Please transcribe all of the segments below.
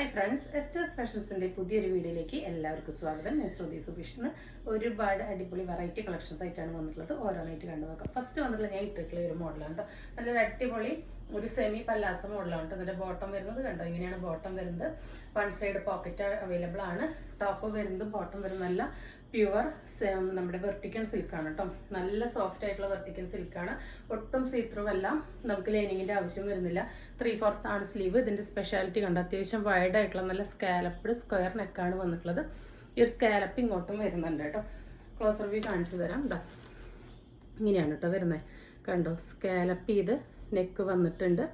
Hi friends, എസ്റ്റേഴ്സ് ഫാഷൻസിൻ്റെ പുതിയൊരു വീഡിയോയിലേക്ക് എല്ലാവർക്കും സ്വാഗതം. ഞാൻ ശ്രുതി സുബീഷിന് ഒരുപാട് അടിപൊളി വെറൈറ്റി കളക്ഷൻസ് ആയിട്ടാണ് വന്നിട്ടുള്ളത്. ഓരോന്നായിട്ട് കണ്ടു നോക്കാം. ഫസ്റ്റ് വന്നിട്ടുള്ള ഞാൻ ഇട്ടിട്ടുള്ള ഒരു മോഡലാണ് കേട്ടോ. നല്ലൊരു അടിപൊളി ഒരു സെമി പല്ലാസ മോഡലാണ് കേട്ടോ. ഇതിൻ്റെ ബോട്ടം വരുന്നത് കണ്ടോ, ഇങ്ങനെയാണ് ബോട്ടം വരുന്നത്. വൺ സൈഡ് പോക്കറ്റ് അവൈലബിൾ ആണ്. ടോപ്പ് വരുന്നത് ബോട്ടം വരുന്നത് നല്ല പ്യുവർ നമ്മുടെ വെർട്ടിക്കൽ സിൽക്കാണ് കേട്ടോ. നല്ല സോഫ്റ്റ് ആയിട്ടുള്ള വെർട്ടിക്കൽ സിൽക്കാണ്. ഒട്ടും സീത്രൂ അല്ല. നമുക്ക് ലൈനിങ്ങിൻ്റെ ആവശ്യം വരുന്നില്ല. 3/4 ആണ് സ്ലീവ്. ഇതിൻ്റെ സ്പെഷ്യാലിറ്റി കണ്ടോ, അത്യാവശ്യം വൈഡ് ആയിട്ടുള്ള നല്ല സ്കാലപ്ഡ് സ്ക്വയർ നെക്കാണ് വന്നിട്ടുള്ളത്. ഈ ഒരു സ്കാലപ്പ് ഇങ്ങോട്ടും വരുന്നുണ്ട് കേട്ടോ. ക്ലോസർ വ്യൂ കാണിച്ചു തരാം. ഇതാ ഇങ്ങനെയാണ് കേട്ടോ വരുന്നത്. കണ്ടോ, സ്കാലപ്പ് ചെയ്ത് നെക്ക് വന്നിട്ടുണ്ട്.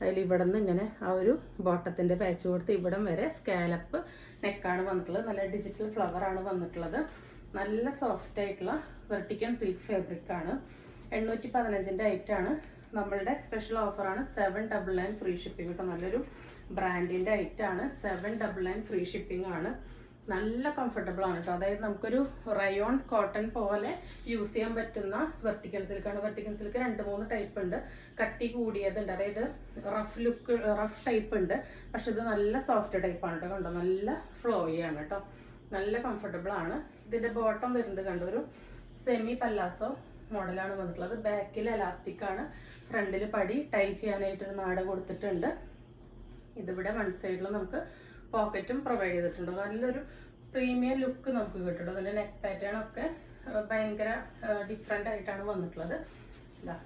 അതിൽ ഇവിടെ നിന്ന് ഇങ്ങനെ ആ ഒരു ബോട്ടത്തിൻ്റെ പാച്ച് കൊടുത്ത് ഇവിടം വരെ സ്കാലപ്പ് നെക്കാണ് വന്നിട്ടുള്ളത്. നല്ല ഡിജിറ്റൽ ഫ്ലവറാണ് വന്നിട്ടുള്ളത്. നല്ല സോഫ്റ്റ് ആയിട്ടുള്ള വെർട്ടിക്കൽ സിൽക്ക് ഫാബ്രിക് ആണ്. 815 ഐറ്റാണ്. നമ്മളുടെ സ്പെഷ്യൽ ഓഫറാണ് 799 ഫ്രീ ഷിപ്പിംഗ് കേട്ടോ. നല്ലൊരു ബ്രാൻഡിൻ്റെ ഐറ്റാണ്. 799 ഫ്രീ ഷിപ്പിംഗ് ആണ്. നല്ല കംഫർട്ടബിൾ ആണ് കേട്ടോ. അതായത് നമുക്കൊരു റയോൺ കോട്ടൺ പോലെ യൂസ് ചെയ്യാൻ പറ്റുന്ന വെർട്ടിക്കൽ സിൽക്കാണ്. വെർട്ടിക്കൽ സിൽക്ക് 2-3 ടൈപ്പ് ഉണ്ട്. കട്ടി കൂടിയതുണ്ട്, അതായത് റഫ് ടൈപ്പ് ഉണ്ട്. പക്ഷെ ഇത് നല്ല സോഫ്റ്റ് ടൈപ്പാണ് കേട്ടോ. കണ്ടോ, നല്ല ഫ്ലോയി ആണ് കേട്ടോ. നല്ല കംഫർട്ടബിൾ ആണ്. ഇതിൻ്റെ ബോട്ടം വരുന്നത് കണ്ടോ, ഒരു സെമി പല്ലാസോ മോഡലാണ് വന്നിട്ടുള്ളത്. ബാക്കിൽ എലാസ്റ്റിക് ആണ്. ഫ്രണ്ടിൽ പടി ടൈ ചെയ്യാനായിട്ടൊരു നാട കൊടുത്തിട്ടുണ്ട്. ഇതിവിടെ വൺ സൈഡിൽ നമുക്ക് പോക്കറ്റും പ്രൊവൈഡ് ചെയ്തിട്ടുണ്ട്. നല്ലൊരു പ്രീമിയം ലുക്ക് നമുക്ക് കിട്ടും. അതിൻ്റെ നെക്ക് പാറ്റേൺ ഒക്കെ ഭയങ്കര ഡിഫറെൻ്റ് ആയിട്ടാണ് വന്നിട്ടുള്ളത്. ഇതാ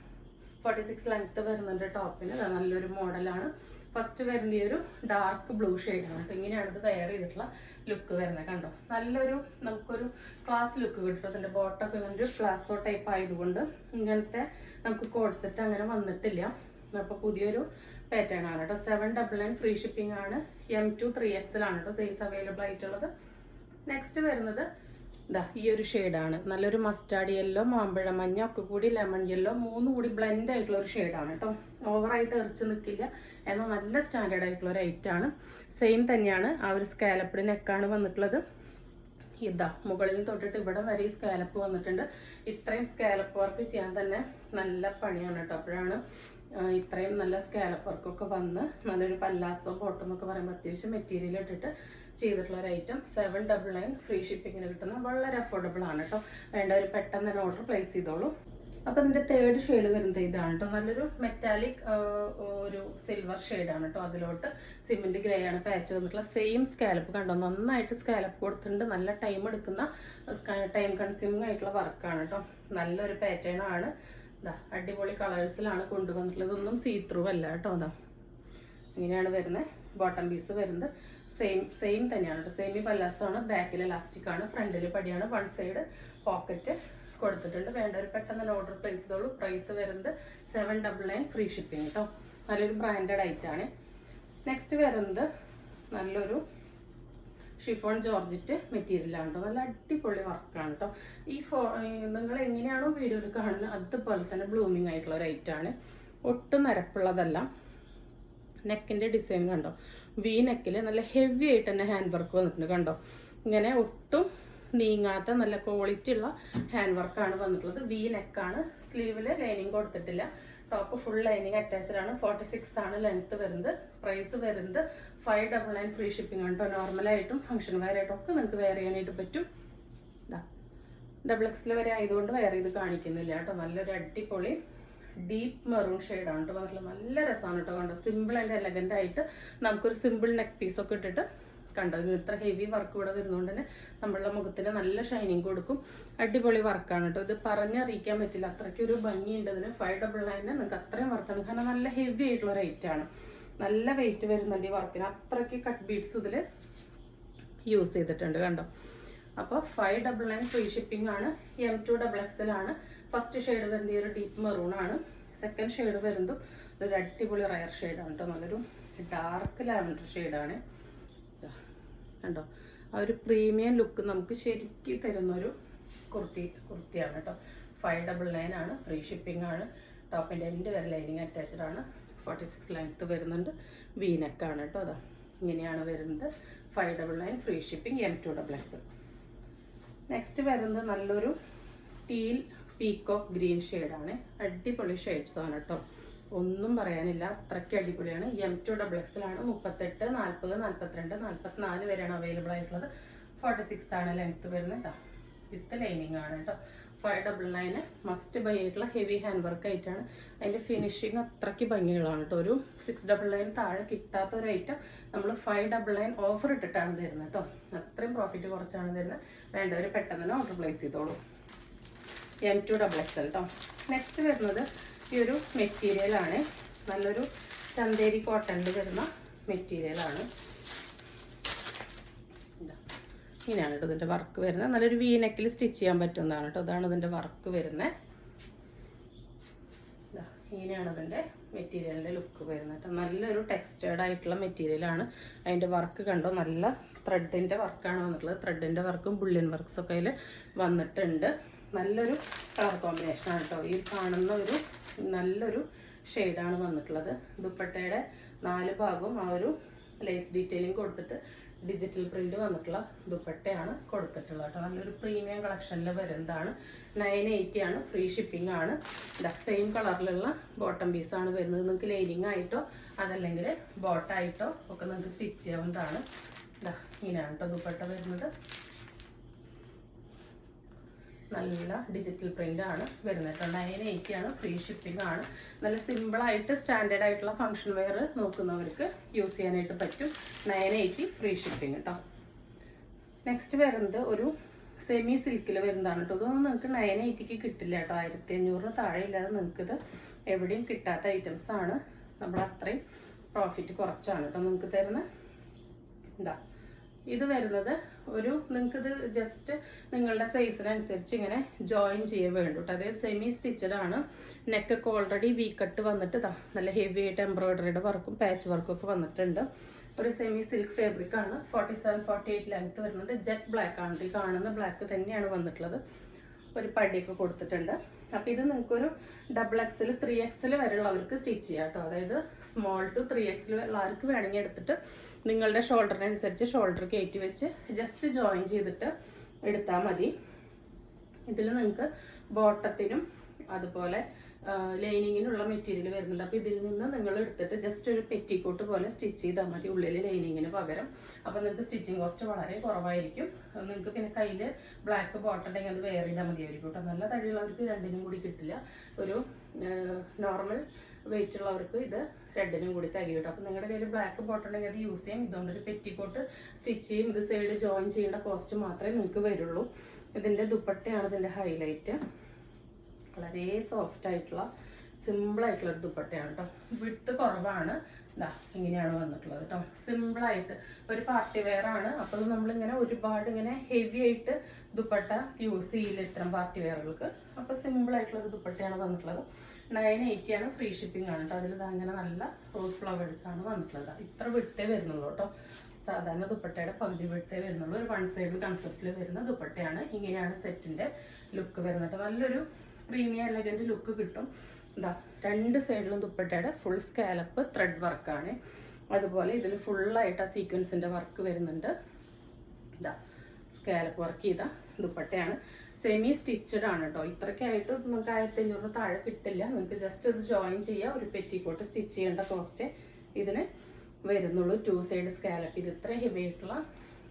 46 ലെങ്ത്ത് വരുന്നുണ്ട് ടോപ്പിന്. നല്ലൊരു മോഡലാണ്. ഫസ്റ്റ് വരുന്ന ഈ ഒരു ഡാർക്ക് ബ്ലൂ ഷെയ്ഡാണ് കേട്ടോ. ഇങ്ങനെയാണ് ഇത് വെയർ ചെയ്തിട്ടുള്ള ലുക്ക് വരുന്നത്. കണ്ടോ, നല്ലൊരു നമുക്കൊരു ക്ലാസ് ലുക്ക് കിട്ടും. അതിൻ്റെ ബോട്ടൊക്കെ ഇങ്ങനെ ഒരു പ്ലാസോ ടൈപ്പ് ആയതുകൊണ്ട് ഇങ്ങനത്തെ നമുക്ക് കോഡ് സെറ്റ് അങ്ങനെ വന്നിട്ടില്ല. അപ്പോൾ പുതിയൊരു പാറ്റേൺ ആണ് കേട്ടോ. 799 ഫ്രീ ഷിപ്പിംഗ് ആണ്. M2 3XL ആണ് കേട്ടോ സൈസ് അവൈലബിൾ ആയിട്ടുള്ളത്. നെക്സ്റ്റ് വരുന്നത് ഇതാ ഈ ഒരു ഷെയ്ഡാണ്. നല്ലൊരു മസ്റ്റാർഡ് യെല്ലോ, മാമ്പഴ മഞ്ഞ ഒക്കെ കൂടി ലെമൺ യെല്ലോ, മൂന്നും കൂടി ബ്ലെൻഡ് ആയിട്ടുള്ള ഒരു ഷെയ്ഡാണ് കേട്ടോ. ഓവറായിട്ട് എറിച്ച് നിൽക്കില്ല, എന്നാൽ നല്ല സ്റ്റാൻഡേർഡ് ആയിട്ടുള്ള ഒരു ഐറ്റാണ്. സെയിം തന്നെയാണ്. ആ ഒരു സ്കാലപ്പിഡ് നെക്കാണ് വന്നിട്ടുള്ളത്. ഇതാ മുകളിൽ തൊട്ടിട്ട് ഇവിടെ വരെ ഈ സ്കാലപ്പ് വന്നിട്ടുണ്ട്. ഇത്രയും സ്കാലപ്പ് വർക്ക് ചെയ്യാൻ തന്നെ നല്ല പണിയാണ് കേട്ടോ. അപ്പോഴാണ് ഇത്രയും നല്ല സ്കാലപ്പ് വർക്കൊക്കെ വന്ന് നല്ലൊരു പല്ലാസോ ബോട്ടം എന്നൊക്കെ പറയുമ്പോൾ അത്യാവശ്യം മെറ്റീരിയൽ ഇട്ടിട്ട് ചെയ്തിട്ടുള്ള ഒരു ഐറ്റം. 799 ഫ്രീ ഷിപ്പിങ്ങിന് കിട്ടുന്ന വളരെ അഫോർഡബിൾ ആണ് കേട്ടോ. വേണ്ടവർ പെട്ടെന്ന് തന്നെ ഓർഡർ പ്ലേസ് ചെയ്തോളൂ. അപ്പോൾ ഇതിൻ്റെ തേർഡ് ഷെയ്ഡ് വരുന്നത് ഇതാണ് കേട്ടോ. നല്ലൊരു മെറ്റാലിക് ഒരു സിൽവർ ഷെയ്ഡാണ് കേട്ടോ. അതിലോട്ട് സിമെൻറ്റ് ഗ്രേ ആണ് പാച്ച് വന്നിട്ടുള്ള. സെയിം സ്കാലപ്പ് കണ്ടോ, നന്നായിട്ട് സ്കാലപ്പ് കൊടുത്തിട്ടുണ്ട്. നല്ല ടൈം എടുക്കുന്ന ടൈം കൺസ്യൂമിങ് ആയിട്ടുള്ള വർക്കാണ് കേട്ടോ. നല്ലൊരു പാറ്റേൺ ആണ്. ഇതാ അടിപൊളി കളേഴ്സിലാണ് കൊണ്ടുവന്നിട്ടുള്ളത്. ഒന്നും സീത്രൂ അല്ല കേട്ടോ. അതാ ഇങ്ങനെയാണ് വരുന്നത്. ബോട്ടം പീസ് വരുന്നത് സെയിം തന്നെയാണ് കേട്ടോ. സെമി പല്ലാസാണ്. ബാക്കിൽ എലാസ്റ്റിക് ആണ്. ഫ്രണ്ടിൽ പടിയാണ്. വൺ സൈഡ് പോക്കറ്റ് കൊടുത്തിട്ടുണ്ട്. വേണ്ടവർ പെട്ടെന്ന് തന്നെ ഓർഡർ പ്ലേസ് ചെയ്തോളൂ. പ്രൈസ് വരുന്നത് 799 ഫ്രീ ഷിപ്പിംഗ് കേട്ടോ. നല്ലൊരു ബ്രാൻഡഡ് ഐറ്റാണ്. നെക്സ്റ്റ് വരുന്നത് നല്ലൊരു ഷിഫോൺ ജോർജറ്റ് മെറ്റീരിയലാണ് കേട്ടോ. നല്ല അടിപൊളി വർക്കാണ് കേട്ടോ. നിങ്ങൾ എങ്ങനെയാണോ വീഡിയോയിൽ കാണുന്നത് അതുപോലെ തന്നെ ബ്ലൂമിങ് ആയിട്ടുള്ള ഒരു ഐറ്റാണ്. ഒട്ടും നിരപ്പുള്ളതല്ല. നെക്കിൻ്റെ ഡിസൈൻ കണ്ടോ, വി നെക്കിൽ നല്ല ഹെവി ആയിട്ട് തന്നെ ഹാൻഡ് വർക്ക് വന്നിട്ടുണ്ട്. കണ്ടോ, ഇങ്ങനെ ഒട്ടും നീങ്ങാത്ത നല്ല ക്വാളിറ്റി ഉള്ള ഹാൻഡ് വർക്കാണ് വന്നിട്ടുള്ളത്. വി നെക്കാണ്. സ്ലീവിൽ ലൈനിങ് കൊടുത്തിട്ടില്ല. ടോപ്പ് ഫുൾ ലൈനിങ് അറ്റാച്ച്ഡ് ആണ്. 46 ആണ് ലെങ്ത്ത് വരുന്നത്. പ്രൈസ് വരുന്നത് 599 ഫ്രീ ഷിപ്പിംഗ് ആണ് കേട്ടോ. നോർമലായിട്ടും ഫംഗ്ഷൻ വെയർ ആയിട്ടും ഒക്കെ നിങ്ങൾക്ക് വെയർ ചെയ്യാനായിട്ട് പറ്റും. ഇതാ XXL വരെ ആയതുകൊണ്ട് വെയർ ചെയ്ത് കാണിക്കുന്നില്ല കേട്ടോ. നല്ലൊരു അടിപൊളി ഡീപ്പ് മെറൂൺ ഷെയ്ഡാണ് കേട്ടോ വന്നിട്ടുള്ളത്. നല്ല രസമാണ് കേട്ടോ. കണ്ടോ, സിമ്പിൾ ആൻഡ് എലഗൻ്റ് ആയിട്ട് നമുക്കൊരു സിമ്പിൾ നെക്ക് പീസൊക്കെ ഇട്ടിട്ട് കണ്ടോ, ഇത്ര ഹെവി വർക്ക് ഇവിടെ വരുന്നതുകൊണ്ട് തന്നെ നമ്മളുടെ മുഖത്തിന് നല്ല ഷൈനിങ് കൊടുക്കും. അടിപൊളി വർക്കാണ് കേട്ടോ. ഇത് പറഞ്ഞറിയിക്കാൻ പറ്റില്ല, അത്രയ്ക്ക് ഒരു ഭംഗിയുണ്ട് ഇതിന്. 599 നിങ്ങൾക്ക് അത്രയും വർക്കാണ്. കാരണം നല്ല ഹെവി ആയിട്ടുള്ള ഒരു ഐറ്റാണ്. നല്ല വെയിറ്റ് വരുന്നുണ്ട് ഈ വർക്കിന്. അത്രയ്ക്ക് കട്ട് ബീഡ്സ് ഇതിൽ യൂസ് ചെയ്തിട്ടുണ്ട് കണ്ടോ. അപ്പോൾ 599 ഫ്രീ ഷിപ്പിംഗ് ആണ്. M2 XXL ആണ്. ഫസ്റ്റ് ഷെയ്ഡ് വരുന്നത് ഈ ഒരു ഡീപ്പ് മെറൂൺ ആണ്. സെക്കൻഡ് ഷെയ്ഡ് വരുന്നതും ഒരു അടിപൊളി റയർ ഷെയ്ഡാണ് കേട്ടോ. നല്ലൊരു ഡാർക്ക് ലാവൻഡർ ഷെയ്ഡാണ് കണ്ടോ. ആ ഒരു പ്രീമിയം ലുക്ക് നമുക്ക് ശരിക്കും തരുന്നൊരു കുർത്തിയാണ് കേട്ടോ. 599 ആണ്. ഫ്രീ ഷിപ്പിംഗ് ആണ്. ടോപ്പിൻ്റെ എൻഡ് വരെ ലൈനിങ് അറ്റാച്ച്ഡ് ആണ്. 46 ലെങ്ത്ത് വരുന്നുണ്ട്. വി നെക്കാണ് കേട്ടോ. അതാ ഇങ്ങനെയാണ് വരുന്നത്. 599 free shipping. M2 XXL. Next വരുന്നത് നല്ലൊരു ടീൽ പീക്കോക്ക് ഗ്രീൻ ഷെയ്ഡാണ്. അടിപൊളി ഷെയ്ഡ്സ് ആണ് കേട്ടോ. ഒന്നും പറയാനില്ല, അത്രയ്ക്ക് അടിപൊളിയാണ്. M2XX ആണ്. 38, 40, 42, 44 വരെയാണ് അവൈലബിൾ ആയിട്ടുള്ളത്. 46 ആണ് ലെങ്ത് വരുന്നത് കേട്ടോ. വിത്ത് ലൈനിങ് ആണ് കേട്ടോ. 599 മസ്റ്റ് ബൈ ആയിട്ടുള്ള ഹെവി ഹാൻഡ് വർക്ക് ആയിട്ടാണ്. അതിൻ്റെ ഫിനിഷിങ് അത്രയ്ക്ക് ഭംഗികളാണ് കേട്ടോ. ഒരു 699 താഴെ കിട്ടാത്ത ഒരു ഐറ്റം നമ്മൾ 599 ഓഫർ ഇട്ടിട്ടാണ് തരുന്നത് കേട്ടോ. അത്രയും പ്രോഫിറ്റ് കുറച്ചാണ് തരുന്നത്. വേണ്ടവർ പെട്ടെന്ന് തന്നെ ഓർഡർ പ്ലേസ് ചെയ്തോളൂ. M2XX കേട്ടോ. നെക്സ്റ്റ് വരുന്നത് ഈ ഒരു മെറ്റീരിയലാണ്. നല്ലൊരു ചന്തേരി കോട്ടണിൽ വരുന്ന മെറ്റീരിയലാണ്. ഇങ്ങനെയാണ് കേട്ടോ ഇതിൻ്റെ വർക്ക് വരുന്നത്. നല്ലൊരു വീനെക്കിൽ സ്റ്റിച്ച് ചെയ്യാൻ പറ്റുന്നതാണ് കേട്ടോ. ഇതാണ് ഇതിൻ്റെ വർക്ക് വരുന്നത്. ഇങ്ങനെയാണ് ഇതിൻ്റെ മെറ്റീരിയലിൻ്റെ ലുക്ക് വരുന്നത് കേട്ടോ. നല്ലൊരു ടെക്സ്റ്റേർഡ് ആയിട്ടുള്ള മെറ്റീരിയലാണ്. അതിൻ്റെ വർക്ക് കണ്ടോ, നല്ല ത്രെഡിൻ്റെ വർക്കാണ് വന്നിട്ടുള്ളത്. ത്രെഡിൻ്റെ വർക്കും ബുള്ളിയൻ വർക്ക്സൊക്കെ അതിൽ വന്നിട്ടുണ്ട്. നല്ലൊരു കളർ കോമ്പിനേഷനാണ് കേട്ടോ. ഈ കാണുന്ന ഒരു നല്ലൊരു ഷെയ്ഡാണ് വന്നിട്ടുള്ളത്. ദുപ്പട്ടയുടെ 4 ഭാഗവും ആ ഒരു ലേസ് ഡീറ്റെയിലിംഗ് കൊടുത്തിട്ട് ഡിജിറ്റൽ പ്രിന്റ് വന്നിട്ടുള്ള ദുപ്പട്ടയാണ് കൊടുത്തിട്ടുള്ളത് കേട്ടോ. നല്ലൊരു പ്രീമിയം കളക്ഷനിൽ വരുന്നതാണ്. 980 ആണ്. ഫ്രീ ഷിപ്പിംഗ് ആണ്. സെയിം കളറിലുള്ള ബോട്ടം പീസാണ് വരുന്നത്. നിങ്ങൾക്ക് ലൈനിങ് ആയിട്ടോ അതല്ലെങ്കിൽ ബോട്ടായിട്ടോ ഒക്കെ നിങ്ങൾക്ക് സ്റ്റിച്ച് ചെയ്യാവുന്നതാണ്. ഇങ്ങനെയാണ് കേട്ടോ ദുപ്പട്ട വരുന്നത്. നല്ല ഡിജിറ്റൽ പ്രിന്റ് ആണ് വരുന്നത് കേട്ടോ. 980 ആണ്. ഫ്രീ ഷിപ്പിംഗ് ആണ്. നല്ല സിമ്പിളായിട്ട് സ്റ്റാൻഡേർഡ് ആയിട്ടുള്ള ഫംഗ്ഷൻ വെയർ നോക്കുന്നവർക്ക് യൂസ് ചെയ്യാനായിട്ട് പറ്റും. 980 ഫ്രീ ഷിപ്പിംഗ് കേട്ടോ. നെക്സ്റ്റ് വരുന്നത് ഒരു സെമി സിൽക്കിൽ വരുന്നതാണ് കേട്ടോ. ഇതൊന്നും നിങ്ങൾക്ക് 980ക്ക് കിട്ടില്ല കേട്ടോ. 1500 താഴെ ഇല്ലാതെ നിങ്ങൾക്കിത് എവിടെയും കിട്ടാത്ത ഐറ്റംസ് ആണ്. നമ്മൾ അത്രയും പ്രോഫിറ്റ് കുറച്ചാണ് കേട്ടോ നിങ്ങൾക്ക് തരുന്നത്. എന്താ ഇത് വരുന്നത് ഒരു നിങ്ങൾക്കിത് ജസ്റ്റ് നിങ്ങളുടെ സൈസിനനുസരിച്ച് ഇങ്ങനെ ജോയിൻ ചെയ്യാൻ വേണ്ടിട്ട്. അത് സെമി സ്റ്റിച്ചഡ് ആണ്. നെക്കൊക്കെ ഓൾറെഡി വി കട്ട് വന്നിട്ട് നല്ല ഹെവി ആയിട്ട് എംബ്രോയിഡറിയുടെ വർക്കും പാച്ച് വർക്കും ഒക്കെ വന്നിട്ടുണ്ട്. ഒരു സെമി സിൽക്ക് ഫാബ്രിക് ആണ്. 47-48 ലെങ്ത് വരുന്നുണ്ട്. ജെറ്റ് ബ്ലാക്ക് ആണ്. ഈ കാണുന്ന ബ്ലാക്ക് തന്നെയാണ് വന്നിട്ടുള്ളത്. ഒരു പടിയൊക്കെ കൊടുത്തിട്ടുണ്ട്. അപ്പോൾ ഇത് നിങ്ങൾക്കൊരു XXL 3XL വരെയുള്ളവർക്ക് സ്റ്റിച്ച് ചെയ്യാം കേട്ടോ. അതായത് സ്മോൾ ടു 3XL ഉള്ളവർക്ക് വേണമെങ്കിൽ എടുത്തിട്ട് നിങ്ങളുടെ ഷോൾഡറിനനുസരിച്ച് ഷോൾഡർ കയറ്റി വെച്ച് ജസ്റ്റ് ജോയിൻ ചെയ്തിട്ട് എടുത്താൽ മതി. ഇതിൽ നിങ്ങൾക്ക് ബോട്ടത്തിനും അതുപോലെ ലൈനിങ്ങിനുള്ള മെറ്റീരിയൽ വരുന്നുണ്ട്. അപ്പോൾ ഇതിൽ നിന്ന് നിങ്ങൾ എടുത്തിട്ട് ജസ്റ്റ് ഒരു പെറ്റിക്കോട്ട് പോലെ സ്റ്റിച്ച് ചെയ്താൽ മതി ഉള്ളിൽ ലൈനിങ്ങിന് പകരം. അപ്പോൾ നിങ്ങൾക്ക് സ്റ്റിച്ചിങ് കോസ്റ്റ് വളരെ കുറവായിരിക്കും. നിങ്ങൾക്ക് പിന്നെ കയ്യിൽ ബ്ലാക്ക് ബോട്ടം ഉണ്ടെങ്കിൽ അത് വേറെ ഇടാൻ മതിയായിരിക്കും കേട്ടോ. നല്ല തടിയുള്ളവർക്ക് രണ്ടിനും കൂടി കിട്ടില്ല. ഒരു നോർമൽ വെയിറ്റ് ഉള്ളവർക്ക് ഇത് രണ്ടിനും കൂടി തികയും കേട്ടോ. അപ്പോൾ നിങ്ങളുടെ കയ്യിൽ ബ്ലാക്ക് ബോട്ടം ഉണ്ടെങ്കിൽ അത് യൂസ് ചെയ്യാം. ഇതുകൊണ്ടൊരു പെറ്റിക്കോട്ട് സ്റ്റിച്ച് ചെയ്യും. ഇത് സൈഡ് ജോയിൻ ചെയ്യേണ്ട കോസ്റ്റ് മാത്രമേ നിങ്ങൾക്ക് വരുള്ളൂ. ഇതിൻ്റെ ദുപ്പട്ടയാണ് ഇതിൻ്റെ ഹൈലൈറ്റ്. വളരെ സോഫ്റ്റ് ആയിട്ടുള്ള സിമ്പിൾ ആയിട്ടുള്ള ഒരു ദുപ്പട്ടയാണ് കേട്ടോ. വിട്ട് കുറവാണ്. ഇങ്ങനെയാണ് വന്നിട്ടുള്ളത് കേട്ടോ. സിമ്പിളായിട്ട് ഒരു പാർട്ടി വെയർ ആണ്. അപ്പോൾ നമ്മളിങ്ങനെ ഒരുപാട് ഇങ്ങനെ ഹെവി ആയിട്ട് ദുപ്പട്ട യൂസ് ചെയ്യില്ല ഇത്തരം പാർട്ടി വെയറുകൾക്ക്. അപ്പോൾ സിമ്പിൾ ആയിട്ടുള്ള ഒരു ദുപ്പട്ടയാണ് വന്നിട്ടുള്ളത്. 980 ആണ്. ഫ്രീ ഷിപ്പിംഗ് ആണ് കേട്ടോ. അതിൽ അങ്ങനെ നല്ല റോസ് ഫ്ലവേഴ്സ് ആണ് വന്നിട്ടുള്ളത്. ഇത്ര വിട്ടേ വരുന്നുള്ളൂ കേട്ടോ. സാധാരണ ദുപ്പട്ടയുടെ പകുതി വിട്ടേ വരുന്നുള്ളൂ. ഒരു വൺ സൈഡ് കൺസെപ്റ്റിൽ വരുന്ന ദുപ്പട്ടയാണ്. ഇങ്ങനെയാണ് സെറ്റിന്റെ ലുക്ക് വരുന്നത്. നല്ലൊരു പ്രീമിയം എലഗന്റ് ലുക്ക് കിട്ടും. രണ്ട് സൈഡിലും ദുപ്പട്ടയുടെ ഫുൾ സ്കാലപ്പ് ത്രെഡ് വർക്കാണ്. അതുപോലെ ഇതിൽ ഫുള്ളായിട്ട് ആ സീക്വൻസിന്റെ വർക്ക് വരുന്നുണ്ട്. സ്കാലപ്പ് വർക്ക് ചെയ്ത ദുപ്പട്ടയാണ്. സെമി സ്റ്റിച്ചഡ് ആണ് കേട്ടോ. ഇത്രയ്ക്കായിട്ട് നമുക്ക് 1500 താഴെ കിട്ടില്ല. നിങ്ങൾക്ക് ജസ്റ്റ് ഇത് ജോയിൻ ചെയ്യുക. ഒരു പെറ്റിക്കോട്ട് സ്റ്റിച്ച് ചെയ്യേണ്ട കോസ്റ്റ് ഇതിന് വരുന്നുള്ളൂ. 2 സൈഡ് സ്കാലപ്പ്. ഇത് ഇത്ര ഹെവി ആയിട്ടുള്ള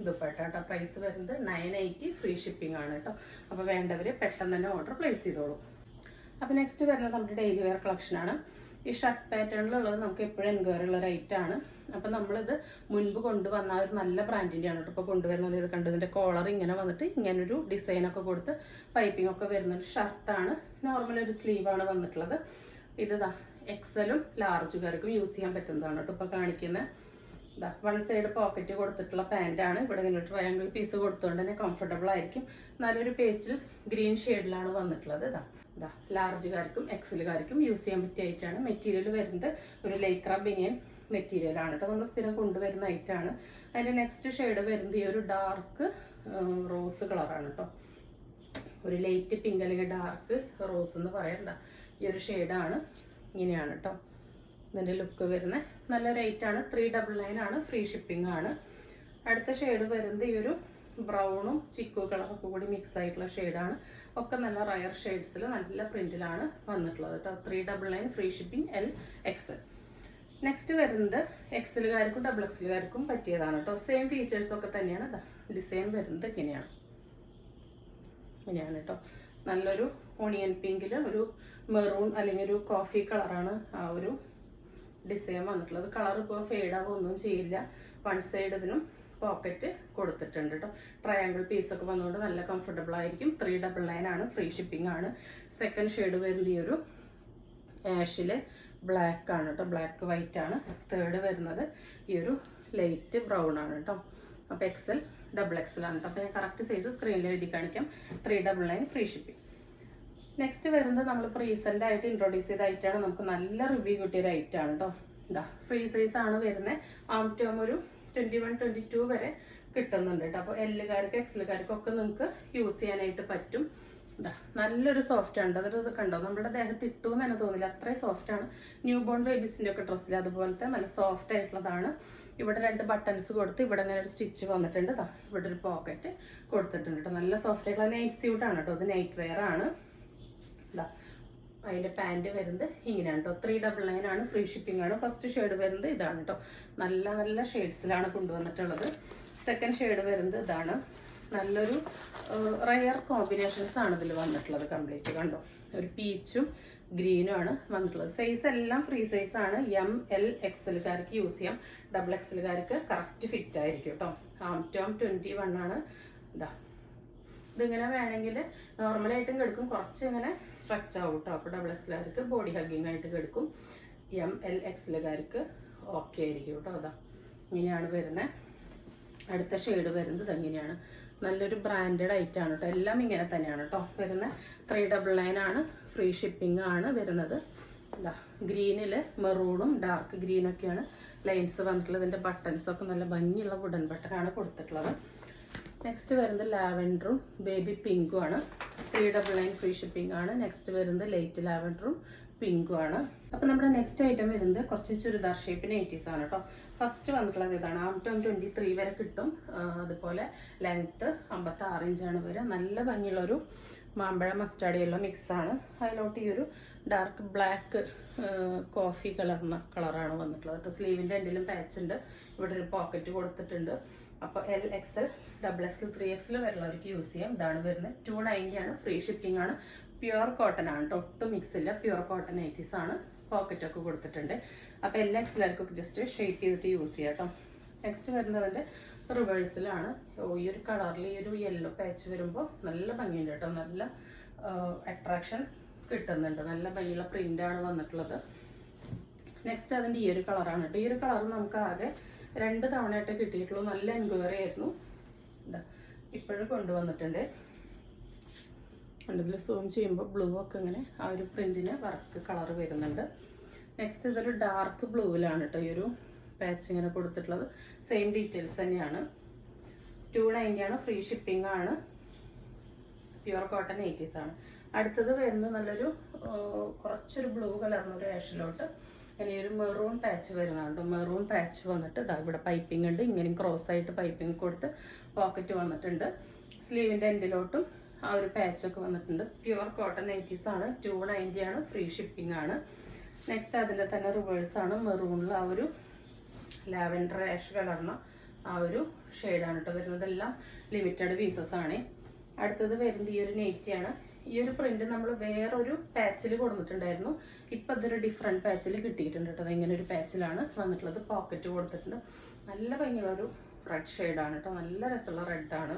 ദുപ്പട്ട കേട്ടോ. പ്രൈസ് വരുന്നത് 980 ഫ്രീ ഷിപ്പിംഗ് ആണ് കേട്ടോ. അപ്പോൾ വേണ്ടവർ പെട്ടെന്ന് തന്നെ ഓർഡർ പ്ലേസ് ചെയ്തോളൂ. അപ്പോൾ നെക്സ്റ്റ് വരുന്നത് നമ്മുടെ ഡെയിലി വെയർ കളക്ഷനാണ്. ഈ ഷർട്ട് പാറ്റേണിലുള്ളത് നമുക്ക് എപ്പോഴും എൻക്വയറി ഉള്ള ഒരു ഐറ്റമാണ്. അപ്പോൾ നമ്മളിത് മുൻപ് കൊണ്ടുവന്ന ഒരു നല്ല ബ്രാൻഡിൻ്റെയാണ് കേട്ടോ ഇപ്പോൾ കൊണ്ടുവരുന്നത്. ഇത് കണ്ടു, ഇതിൻ്റെ കോളർ ഇങ്ങനെ വന്നിട്ട് ഇങ്ങനൊരു ഡിസൈനൊക്കെ കൊടുത്ത് പൈപ്പിംഗ് ഒക്കെ വരുന്നൊരു ഷർട്ടാണ്. നോർമൽ ഒരു സ്ലീവാണ് വന്നിട്ടുള്ളത്. ഇത് എക്സലും ലാർജുകാർക്കും യൂസ് ചെയ്യാൻ പറ്റുന്നതാണ് കേട്ടോ ഇപ്പോൾ കാണിക്കുന്നത്. വൺ സൈഡ് പോക്കറ്റ് കൊടുത്തിട്ടുള്ള പാൻറ്റാണ്. ഇവിടെ ഇങ്ങനെ ട്രയാങ്കിൾ പീസ് കൊടുത്തുകൊണ്ട് തന്നെ കംഫർട്ടബിൾ ആയിരിക്കും. നല്ലൊരു പേസ്റ്റൽ ഗ്രീൻ ഷെയ്ഡിലാണ് വന്നിട്ടുള്ളത്. ലാർജുകാർക്കും എക്സലുകാർക്കും യൂസ് ചെയ്യാൻ പറ്റിയ ഐറ്റാണ്. മെറ്റീരിയൽ വരുന്നത് ഒരു ലൈക്ര ബനിയൻ മെറ്റീരിയലാണ് കേട്ടോ. നമ്മൾ സ്ഥിരം കൊണ്ടുവരുന്ന ഐറ്റാണ്. അതിൻ്റെ നെക്സ്റ്റ് ഷെയ്ഡ് വരുന്നത് ഈ ഒരു ഡാർക്ക് റോസ് കളറാണ് കേട്ടോ. ഒരു ലൈറ്റ് പിങ്ക് അല്ലെങ്കിൽ ഡാർക്ക് റോസ് എന്ന് പറയണ്ട. ഈ ഒരു ഷെയ്ഡാണ്. ഇങ്ങനെയാണ് കേട്ടോ ഇതിൻ്റെ ലുക്ക് വരുന്നത്. നല്ല റേറ്റാണ്. 399 ആണ്. ഫ്രീ ഷിപ്പിംഗ് ആണ്. അടുത്ത ഷെയ്ഡ് വരുന്നത് ഈ ഒരു ബ്രൗണും ചിക്കു കളറൊക്കെ കൂടി മിക്സ് ആയിട്ടുള്ള ഷെയ്ഡാണ്. ഒക്കെ നല്ല റയർ ഷെയ്ഡ്സിൽ നല്ല പ്രിന്റിലാണ് വന്നിട്ടുള്ളത് കേട്ടോ. 399 ഫ്രീ ഷിപ്പിംഗ് LXL. നെക്സ്റ്റ് വരുന്നത് എക്സലുകാർക്കും XXLകാർക്കും പറ്റിയതാണ് കേട്ടോ. സെയിം ഫീച്ചേഴ്സ് ഒക്കെ തന്നെയാണ്. ഡിസൈൻ വരുന്നത് ഇങ്ങനെയാണ് കേട്ടോ. നല്ലൊരു ഓണിയൻ പിങ്കിൽ ഒരു മെറൂൺ അല്ലെങ്കിൽ ഒരു കോഫി കളറാണ് ആ ഒരു ഡിസൈൻ വന്നിട്ടുള്ളത്. കളർ ഇപ്പോൾ ഫെയ്ഡ് ആവുകയൊന്നും ചെയ്യില്ല. വൺ സൈഡ് ഇതിനും പോക്കറ്റ് കൊടുത്തിട്ടുണ്ട് കേട്ടോ. ട്രയാങ്കിൾ പീസൊക്കെ വന്നുകൊണ്ട് നല്ല കംഫർട്ടബിൾ ആയിരിക്കും. 399 ആണ്. ഫ്രീ ഷിപ്പിംഗ് ആണ്. സെക്കൻഡ് ഷെയ്ഡ് വരുന്നത് ഈ ഒരു ആഷിൽ ബ്ലാക്ക് ആണ് കേട്ടോ. ബ്ലാക്ക് വൈറ്റ് ആണ്. തേർഡ് വരുന്നത് ഈ ഒരു ലൈറ്റ് ബ്രൗൺ ആണ് കേട്ടോ. അപ്പോൾ XL XXL ആണ് കേട്ടോ. അപ്പോൾ ഞാൻ കറക്റ്റ് സൈസ് സ്ക്രീനിൽ എഴുതി കാണിക്കാം. 399 ഫ്രീ ഷിപ്പിംഗ്. നെക്സ്റ്റ് വരുന്നത് നമ്മളിപ്പോൾ റീസെൻ്റ് ആയിട്ട് ഇൻട്രൊഡ്യൂസ് ചെയ്ത ഐറ്റാണ്. നമുക്ക് നല്ല റിവ്യൂ കിട്ടിയൊരു ഐറ്റാണ് കേട്ടോ. ഇതാ ഫ്രീ സൈസ് ആണ് വരുന്നത്. ആം ടോം ഒരു 21, 22 വരെ കിട്ടുന്നുണ്ട് കേട്ടോ. അപ്പോൾ എല്ലുകാർക്കും XLകാർക്കും ഒക്കെ നിങ്ങൾക്ക് യൂസ് ചെയ്യാനായിട്ട് പറ്റും. ഇതാ നല്ലൊരു സോഫ്റ്റ് ആണ്. അതൊരു കണ്ടോ, നമ്മുടെ ദേഹത്ത് ഇട്ടുമെന്ന് തന്നെ തോന്നില്ല, അത്രയും സോഫ്റ്റ് ആണ്. ന്യൂ ബോൺ ബേബീസിൻ്റെ ഒക്കെ ഡ്രസ്സിൽ അതുപോലത്തെ നല്ല സോഫ്റ്റ് ആയിട്ടുള്ളതാണ്. ഇവിടെ 2 ബട്ടൺസ് കൊടുത്ത് ഇവിടെ ഇങ്ങനെ ഒരു സ്റ്റിച്ച് വന്നിട്ടുണ്ട്. ഇവിടെ ഒരു പോക്കറ്റ് കൊടുത്തിട്ടുണ്ട് കേട്ടോ. നല്ല സോഫ്റ്റ് ആയിട്ടുള്ള നൈറ്റ് സ്യൂട്ടാണ് കേട്ടോ. ഇത് നൈറ്റ് വെയർ ആണ്. ഇതാ അതിൻ്റെ പാൻറ് വരുന്നത് ഇങ്ങനെയാണ് കേട്ടോ. 399 ആണ്. ഫ്രീ ഷിപ്പിംഗ് ആണ്. ഫസ്റ്റ് ഷെയ്ഡ് വരുന്നത് ഇതാണ് കേട്ടോ. നല്ല നല്ല ഷെയ്ഡ്സിലാണ് കൊണ്ടുവന്നിട്ടുള്ളത്. സെക്കൻഡ് ഷെയ്ഡ് വരുന്നത് ഇതാണ്. നല്ലൊരു റയർ കോമ്പിനേഷൻസ് ആണ് ഇതിൽ വന്നിട്ടുള്ളത്. കംപ്ലീറ്റ് കണ്ടോ, ഒരു പീച്ചും ഗ്രീനും ആണ് വന്നിട്ടുള്ളത്. സൈസ് എല്ലാം ഫ്രീ സൈസ് ആണ്. ML XLകാർക്ക് യൂസ് ചെയ്യാം. XXLകാർക്ക് കറക്റ്റ് ഫിറ്റ് ആയിരിക്കും കേട്ടോ. ആം ടോം 21 ആണ്. ഇതാ ഇതിങ്ങനെ വേണമെങ്കിൽ നോർമലായിട്ടും കിടക്കും, കുറച്ച് ഇങ്ങനെ സ്ട്രെച്ച് ആവും കേട്ടോ. അപ്പോൾ XXLകാർക്ക് ബോഡി ഹഗ്ഗിങ് ആയിട്ട് കിടക്കും. ML XLകാർക്ക് ഓക്കെ ആയിരിക്കും കേട്ടോ. അതാ ഇങ്ങനെയാണ് വരുന്നത്. അടുത്ത ഷെയ്ഡ് വരുന്നത് ഇതെങ്ങനെയാണ്. നല്ലൊരു ബ്രാൻഡഡ് ഐറ്റാണ് കേട്ടോ. എല്ലാം ഇങ്ങനെ തന്നെയാണ് കേട്ടോ വരുന്നത്. 399 ആണ്. ഫ്രീ ഷിപ്പിംഗ് ആണ് വരുന്നത്. ഇതാ ഗ്രീനിൽ മെറൂണും ഡാർക്ക് ഗ്രീനൊക്കെയാണ് ലൈൻസ് വന്നിട്ടുള്ളത്. ഇതിൻ്റെ ബട്ടൺസൊക്കെ നല്ല ഭംഗിയുള്ള വുഡൻ ബട്ടനാണ് കൊടുത്തിട്ടുള്ളത്. നെക്സ്റ്റ് വരുന്നത് ലാവൻഡറും ബേബി പിങ്കും ആണ്. 399 ഫ്രീ ഷിപ്പിംഗ് ആണ്. നെക്സ്റ്റ് വരുന്നത് ലൈറ്റ് ലാവൻഡറും പിങ്കും ആണ്. അപ്പോൾ നമ്മുടെ നെക്സ്റ്റ് ഐറ്റം വരുന്നത് കുറച്ച് ചുരിദാർ ഷേപ്പ് നൈറ്റീസ് ആണ് കേട്ടോ. ഫസ്റ്റ് വന്നിട്ടുള്ളത് ഇതാണ്. ആം ടോം 23 വരെ കിട്ടും. അതുപോലെ ലെങ്ത്ത് 56 ഇഞ്ചാണ് വരിക. നല്ല ഭംഗിയുള്ളൊരു മാമ്പഴ മസ്റ്റാർഡ് യെല്ലോ മിക്സാണ്. അതിലോട്ട് ഈ ഒരു ഡാർക്ക് ബ്ലാക്ക് കോഫി കളറാണ് വന്നിട്ടുള്ളത് കേട്ടോ. സ്ലീവിൻ്റെ എന്തെങ്കിലും പാച്ച് ഉണ്ട്. ഇവിടെ ഒരു പോക്കറ്റ് കൊടുത്തിട്ടുണ്ട്. അപ്പോൾ LXL, XXL, 3XL വരെയുള്ളവർക്ക് യൂസ് ചെയ്യാം. ഇതാണ് വരുന്നത്. 290 ആണ്. ഫ്രീ ഷിപ്പിംഗ് ആണ്. പ്യുവർ കോട്ടൺ ആണ് കേട്ടോ. ഒട്ടും മിക്സ് ഇല്ല. പ്യുവർ കോട്ടൺ നൈറ്റീസ് ആണ്. പോക്കറ്റൊക്കെ കൊടുത്തിട്ടുണ്ട്. അപ്പോൾ എല്ലാ XLകാർക്കൊക്കെ ജസ്റ്റ് ഷേപ്പ് ചെയ്തിട്ട് യൂസ് ചെയ്യാം കേട്ടോ. നെക്സ്റ്റ് വരുന്നതിൻ്റെ റിവേഴ്സിലാണ്. ഈ ഒരു കളറിൽ ഈ ഒരു യെല്ലോ പാച്ച് വരുമ്പോൾ നല്ല ഭംഗിയുണ്ട് കേട്ടോ. നല്ല അട്രാക്ഷൻ കിട്ടുന്നുണ്ട്. നല്ല ഭംഗിയുള്ള പ്രിൻ്റാണ് വന്നിട്ടുള്ളത്. നെക്സ്റ്റ് അതിൻ്റെ ഈ ഒരു കളറാണ് കേട്ടോ. ഈ ഒരു കളർ നമുക്ക് ആകെ 2 തവണയായിട്ട് കിട്ടിയിട്ടുള്ളൂ. നല്ല എൻക്വയറി ആയിരുന്നു. എന്താ ഇപ്പോഴും കൊണ്ടുവന്നിട്ടുണ്ട്. ഇതിൽ സൂം ചെയ്യുമ്പോൾ ബ്ലൂ ഒക്കെ ഇങ്ങനെ ആ ഒരു പ്രിന്റിന് വർക്ക് കളർ വരുന്നുണ്ട്. നെക്സ്റ്റ് ഇതൊരു ഡാർക്ക് ബ്ലൂവിലാണ് കേട്ടോ ഈ ഒരു പാച്ച് ഇങ്ങനെ കൊടുത്തിട്ടുള്ളത്. സെയിം ഡീറ്റെയിൽസ് തന്നെയാണ്. 290 ആണ്. ഫ്രീ ഷിപ്പിംഗ് ആണ്. പ്യുവർ കോട്ടൺ നൈറ്റീസ് ആണ്. അടുത്തത് വരുന്നത് നല്ലൊരു കുറച്ചൊരു ബ്ലൂ കളറിനൊരു ആഷിലോട്ട് ഇങ്ങനെ ഒരു മെറൂൺ പാച്ച് വരുന്നുണ്ട്. മെറൂൺ പാച്ച് വന്നിട്ട് ഇതാ ഇവിടെ പൈപ്പിംഗ് ഉണ്ട്. ഇങ്ങനെ ക്രോസ് ആയിട്ട് പൈപ്പിംഗ് കൊടുത്ത് പോക്കറ്റ് വന്നിട്ടുണ്ട്. സ്ലീവിൻ്റെ എൻഡിലോട്ടും ആ ഒരു പാച്ചൊക്കെ വന്നിട്ടുണ്ട്. പ്യുവർ കോട്ടൺ നൈറ്റീസ് ആണ്. 290 ആണ്. ഫ്രീ ഷിപ്പിംഗ് ആണ്. നെക്സ്റ്റ് അതിൻ്റെ തന്നെ റിവേഴ്സ് ആണ്. മെറൂണിൽ ആ ഒരു ലാവൻഡർ ആഷ് കളറിന് ആ ഒരു ഷെയ്ഡാണ് കേട്ടോ വരുന്നത്. എല്ലാം ലിമിറ്റഡ് പീസസ് ആണ്. അടുത്തത് വരുന്നത് ഈ ഒരു നൈറ്റിയാണ്. ഈ ഒരു പ്രിന്റ് നമ്മൾ വേറൊരു പാച്ചിൽ കൊടുത്തിട്ടുണ്ടായിരുന്നു. ഇപ്പം അതൊരു ഡിഫറെൻറ്റ് പാച്ചിൽ കിട്ടിയിട്ടുണ്ട് കേട്ടോ. ഇങ്ങനെ ഒരു പാച്ചിലാണ് വന്നിട്ടുള്ളത്. പോക്കറ്റ് കൊടുത്തിട്ടുണ്ട്. നല്ല ഭംഗിയുള്ള ഒരു റെഡ് ഷെയ്ഡാണ് കേട്ടോ. നല്ല രസമുള്ള റെഡാണ്.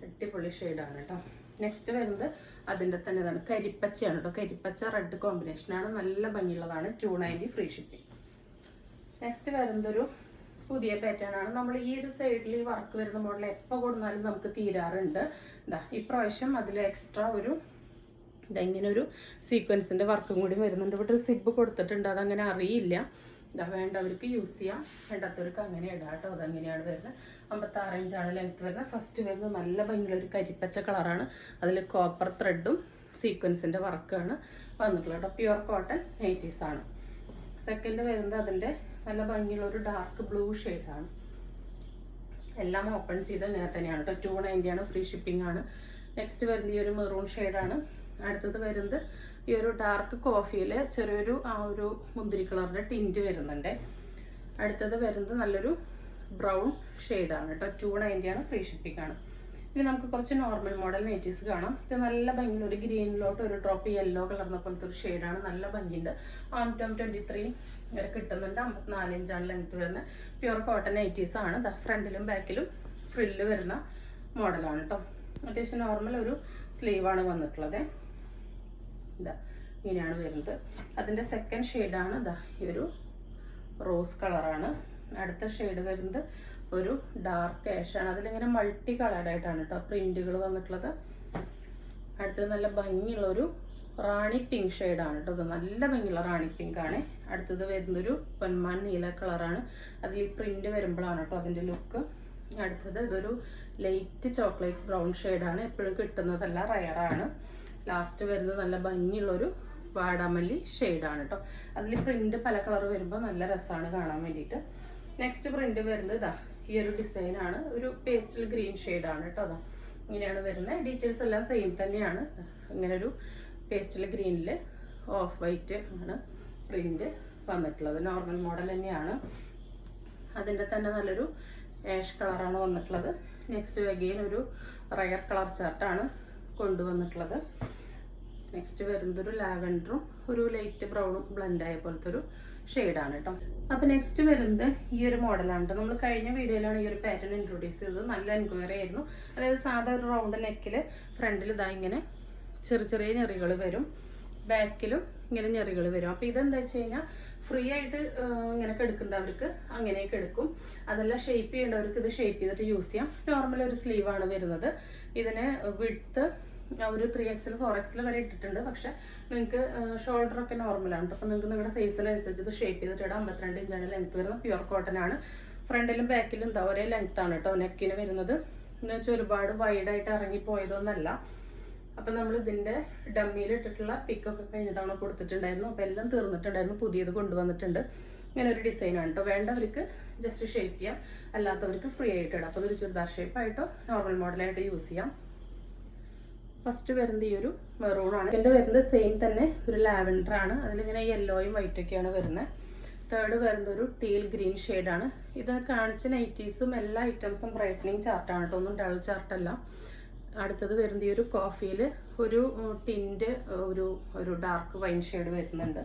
അടിപൊളി ഷെയ്ഡാണ് കേട്ടോ. നെക്സ്റ്റ് വരുന്നത് അതിൻ്റെ തന്നെ ഇതാണ്. കരിപ്പച്ചയാണ് കേട്ടോ. കരിപ്പച്ച റെഡ് കോമ്പിനേഷനാണ്. നല്ല ഭംഗിയുള്ളതാണ്. 290 ഫ്രീ ഷിപ്പിംഗ്. നെക്സ്റ്റ് വരുന്നതൊരു പുതിയ പാറ്റേൺ ആണ്. നമ്മൾ ഈ ഒരു സൈഡിൽ ഈ വർക്ക് വരുന്ന മോഡൽ എപ്പോൾ കൊടുത്താലും നമുക്ക് തീരാറുണ്ട്. ഇതാ ഇപ്രാവശ്യം അതിൽ എക്സ്ട്രാ ഒരു ഇതെങ്ങനെ ഒരു സീക്വൻസിൻ്റെ വർക്കും കൂടി വരുന്നുണ്ട്. ഇവിടെ ഒരു സിബ് കൊടുത്തിട്ടുണ്ട്. അതങ്ങനെ അറിയില്ല. ഇതാ വേണ്ടവർക്ക് യൂസ് ചെയ്യാം, വേണ്ടാത്തവർക്ക് അങ്ങനെ ഇടാം കേട്ടോ. അതങ്ങനെയാണ് വരുന്നത്. 56 ഇഞ്ചാണ് ലെങ്ത് വരുന്നത്. ഫസ്റ്റ് വരുന്നത് നല്ല ഭംഗിയുള്ള ഒരു കരിപ്പച്ച കളറാണ്. അതിൽ കോപ്പർ ത്രെഡും സീക്വൻസിൻ്റെ വർക്കാണ് വന്നിട്ടുള്ളത് കേട്ടോ. പ്യുവർ കോട്ടൺ നൈറ്റീസ് ആണ്. സെക്കൻഡ് വരുന്നത് അതിൻ്റെ നല്ല ഭംഗിയുള്ള ഒരു ഡാർക്ക് ബ്ലൂ ഷെയ്ഡാണ്. എല്ലാം ഓപ്പൺ ചെയ്ത് ഇങ്ങനെ തന്നെയാണ് കേട്ടോ. 290 ആണ്, ഫ്രീ ഷിപ്പിംഗ് ആണ്. നെക്സ്റ്റ് വരുന്നത് ഈ ഒരു മെറൂൺ ഷെയ്ഡാണ്. അടുത്തത് വരുന്നത് ഈ ഒരു ഡാർക്ക് കോഫിയിൽ ചെറിയൊരു ആ ഒരു മുന്തിരി കളറിൻ്റെ ടിൻറ്റ് വരുന്നുണ്ട്. അടുത്തത് വരുന്നത് നല്ലൊരു ബ്രൗൺ ഷെയ്ഡാണ് കേട്ടോ. 290 ആണ്, ഫ്രീ ഷിപ്പിംഗ് ആണ്. ഇനി നമുക്ക് കുറച്ച് നോർമൽ മോഡൽ നൈറ്റീസ് കാണാം. ഇത് നല്ല ഭംഗിയുള്ള ഒരു ഗ്രീനിലോട്ട് ഒരു ഡ്രോപ്പ് യെല്ലോ കളർന്ന പോലത്തെ ഒരു ഷെയ്ഡാണ്. നല്ല ഭംഗിയുണ്ട്. ആം 23 വരെ കിട്ടുന്നുണ്ട്. 54 ഇഞ്ചാണ് ലെങ്ത് വരുന്നത്. പ്യുർ കോട്ടൺ നൈറ്റീസ് ആണ്. ഫ്രണ്ടിലും ബാക്കിലും ഫ്രില്ല് വരുന്ന മോഡലാണ് കേട്ടോ. അത്യാവശ്യം നോർമൽ ഒരു സ്ലീവാണ് വന്നിട്ടുള്ളത്. ഇതാ ഇങ്ങനെയാണ് വരുന്നത്. അതിൻ്റെ സെക്കൻഡ് ഷെയ്ഡാണ് ഇതാ ഈ ഒരു റോസ് കളറാണ്. അടുത്ത ഷെയ്ഡ് വരുന്നത് ഒരു ഡാർക്ക് ആഷാണ്. അതിലിങ്ങനെ മൾട്ടി കളേർഡായിട്ടാണ് കേട്ടോ പ്രിന്റുകൾ വന്നിട്ടുള്ളത്. അടുത്തത് നല്ല ഭംഗിയുള്ള ഒരു റാണി പിങ്ക് ഷെയ്ഡാണ് കേട്ടോ. ഇത് നല്ല ഭംഗിയുള്ള റാണി പിങ്ക് ആണ്. അടുത്തത് വരുന്നൊരു പൊന്മാൻ നീല കളറാണ്. അതിൽ ഈ പ്രിന്റ് വരുമ്പോഴാണ് കേട്ടോ അതിൻ്റെ ലുക്ക്. അടുത്തത് ഇതൊരു ലൈറ്റ് ചോക്ലേറ്റ് ബ്രൗൺ ഷെയ്ഡാണ്. എപ്പോഴും കിട്ടുന്നതല്ല, റയറാണ്. ലാസ്റ്റ് വരുന്നത് നല്ല ഭംഗിയുള്ളൊരു വാടാമല്ലി ഷെയ്ഡാണ് കേട്ടോ. അതിൽ പ്രിന്റ് പല കളർ വരുമ്പോൾ നല്ല രസമാണ് കാണാൻ വേണ്ടിയിട്ട്. നെക്സ്റ്റ് പ്രിന്റ് വരുന്നത് ഇതാ ഈ ഒരു ഡിസൈനാണ്. ഒരു പേസ്റ്റൽ ഗ്രീൻ ഷെയ്ഡാണ് കേട്ടോ. അതാ ഇങ്ങനെയാണ് വരുന്നത്. ഡീറ്റെയിൽസ് എല്ലാം സെയിം തന്നെയാണ്. ഇങ്ങനെ ഒരു പേസ്റ്റൽ ഗ്രീനിൽ ഓഫ് വൈറ്റ് ആണ് പ്രിന്റ് വന്നിട്ടുള്ളത്. നോർമൽ മോഡൽ തന്നെയാണ്. അതിൻ്റെ തന്നെ നല്ലൊരു ആഷ് കളറാണ് വന്നിട്ടുള്ളത്. നെക്സ്റ്റ് അഗെയിൻ ഒരു റയർ കളർ ചാർട്ടാണ് കൊണ്ടുവന്നിട്ടുള്ളത്. നെക്സ്റ്റ് വരുന്നത് ഒരു ലാവൻഡറും ഒരു ലൈറ്റ് ബ്രൗണും ബ്ലെൻഡ് ആയ പോലത്തെ ഒരു ഷെയ്ഡാണ് കേട്ടോ. അപ്പോൾ നെക്സ്റ്റ് വരുന്നത് ഈ ഒരു മോഡലാണ് കേട്ടോ. നമ്മൾ കഴിഞ്ഞ വീഡിയോയിലാണ് ഈ ഒരു പാറ്റേൺ ഇൻട്രൊഡ്യൂസ് ചെയ്തത്. നല്ല എൻക്വയറി ആയിരുന്നു. അതായത് സാധാ ഒരു റൗണ്ട് നെക്കിൽ ഫ്രണ്ടിൽ ഇതാ ഇങ്ങനെ ചെറിയ ചെറിയ ഞെറികൾ വരും, ബാക്കിലും ഇങ്ങനെ ഞെറികൾ വരും. അപ്പോൾ ഇതെന്താ വെച്ച് കഴിഞ്ഞാൽ ഫ്രീ ആയിട്ട് ഇങ്ങനെയൊക്കെ എടുക്കേണ്ടവർക്ക് അങ്ങനെയൊക്കെ എടുക്കും. അതെല്ലാം ഷേപ്പ് ചെയ്യേണ്ടവർക്ക് ഇത് ഷേപ്പ് ചെയ്തിട്ട് യൂസ് ചെയ്യാം. നോർമൽ ഒരു സ്ലീവാണ് വരുന്നത്. ഇതിന് വിഡ്ത്ത് ഒരു 3XL 4XL വരെ ഇട്ടിട്ടുണ്ട്. പക്ഷെ നിങ്ങൾക്ക് ഷോൾഡറൊക്കെ നോർമലാണ്. അപ്പോൾ നിങ്ങൾക്ക് നിങ്ങളുടെ സൈസിനനുസരിച്ച് ഇത് ഷേപ്പ് ചെയ്തിട്ട് ഇടാം. 52 ഇഞ്ചാണ് ലെങ്ത് വരുന്നത്. പ്യുർ കോട്ടൺ ആണ്. ഫ്രണ്ടിലും ബാക്കിലും എന്താ ഒരേ ലെങ്ത് ആണ് കേട്ടോ നെക്കിന് വരുന്നത്. എന്ന് വെച്ചാൽ ഒരുപാട് വൈഡായിട്ട് ഇറങ്ങിപ്പോയതൊന്നല്ല. അപ്പം നമ്മൾ ഇതിൻ്റെ ഡമ്മിയിൽ ഇട്ടിട്ടുള്ള പിക്കൊക്കെ കഴിഞ്ഞ തവണ കൊടുത്തിട്ടുണ്ടായിരുന്നു. അപ്പോൾ എല്ലാം തീർന്നിട്ടുണ്ടായിരുന്നു. പുതിയത് കൊണ്ടുവന്നിട്ടുണ്ട്. ഇങ്ങനെ ഒരു ഡിസൈനാണ് കേട്ടോ. വേണ്ടവർക്ക് ജസ്റ്റ് ഷേപ്പ് ചെയ്യാം, അല്ലാത്തവർക്ക് ഫ്രീ ആയിട്ട് ഇടാം. അപ്പോൾ ഇതൊരു ചുരിദാർ ഷേപ്പായിട്ടോ നോർമൽ മോഡലായിട്ട് യൂസ് ചെയ്യാം. ഫസ്റ്റ് വരുന്നത് ഈ ഒരു മെറൂൺ ആണ്. ഇതിൻ്റെ വരുന്നത് സെയിം തന്നെ ഒരു ലാവൻഡർ ആണ്. അതിലിങ്ങനെ യെല്ലോയും വൈറ്റൊക്കെയാണ് വരുന്നത്. തേർഡ് വരുന്നത് ഒരു ടീൽ ഗ്രീൻ ഷെയ്ഡാണ്. ഇത് കാണിച്ച നൈറ്റീസും എല്ലാ ഐറ്റംസും ബ്രൈറ്റനിങ് ചാർട്ടാണ് കേട്ടോ, ഒന്നും ഡൾ ചാർട്ടല്ല. അടുത്തത് വരുന്നത് ഈ ഒരു കോഫിയിൽ ഒരു ടിൻറ്റ് ഒരു ഡാർക്ക് വൈൻ ഷെയ്ഡ് വരുന്നുണ്ട്.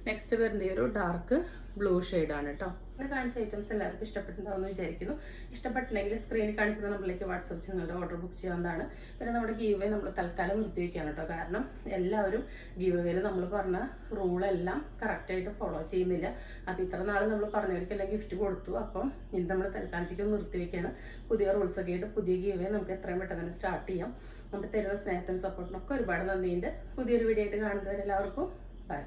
നെക്സ്റ്റ് വരുന്നത് ഈ ഒരു ഡാർക്ക് ബ്ലൂ ഷെയ്ഡാണ് കേട്ടോ. ഇത് കാണിച്ച ഐറ്റംസ് എല്ലാവർക്കും ഇഷ്ടപ്പെട്ടിട്ടുണ്ടാവുമെന്ന് വിചാരിക്കുന്നു. ഇഷ്ടപ്പെട്ടിട്ടുണ്ടെങ്കിൽ സ്ക്രീനിൽ കാണിക്കുന്ന നമ്പറിലേക്ക് വാട്സപ്പ് നിങ്ങളുടെ ഓർഡർ ബുക്ക് ചെയ്യാവുന്നതാണ്. പിന്നെ നമ്മുടെ ഗീവ് അവേ നമ്മൾ തൽക്കാലം നിർത്തിവെക്കുകയാണ് കേട്ടോ. കാരണം എല്ലാവരും ഗീവ് അവേയിൽ നമ്മൾ പറഞ്ഞ റൂളെല്ലാം കറക്റ്റായിട്ട് ഫോളോ ചെയ്യുന്നില്ല. അപ്പോൾ ഇത്ര നാൾ നമ്മൾ പറഞ്ഞവർക്കെല്ലാം ഗിഫ്റ്റ് കൊടുത്തു. അപ്പം ഇത് നമ്മൾ തൽക്കാലത്തേക്ക് നിർത്തിവെക്കുകയാണ്. പുതിയ റൂൾസൊക്കെ ആയിട്ട് പുതിയ ഗീവ് അവേ നമുക്ക് എത്രയും പെട്ടെന്ന് തന്നെ സ്റ്റാർട്ട് ചെയ്യാം. നമുക്ക് തരുന്ന സ്നേഹത്തിനും സപ്പോർട്ടിനൊക്കെ ഒരുപാട് നന്ദിയുണ്ട്. പുതിയൊരു വീഡിയോ ആയിട്ട് കാണുന്നവരെല്ലാവർക്കും ബൈ.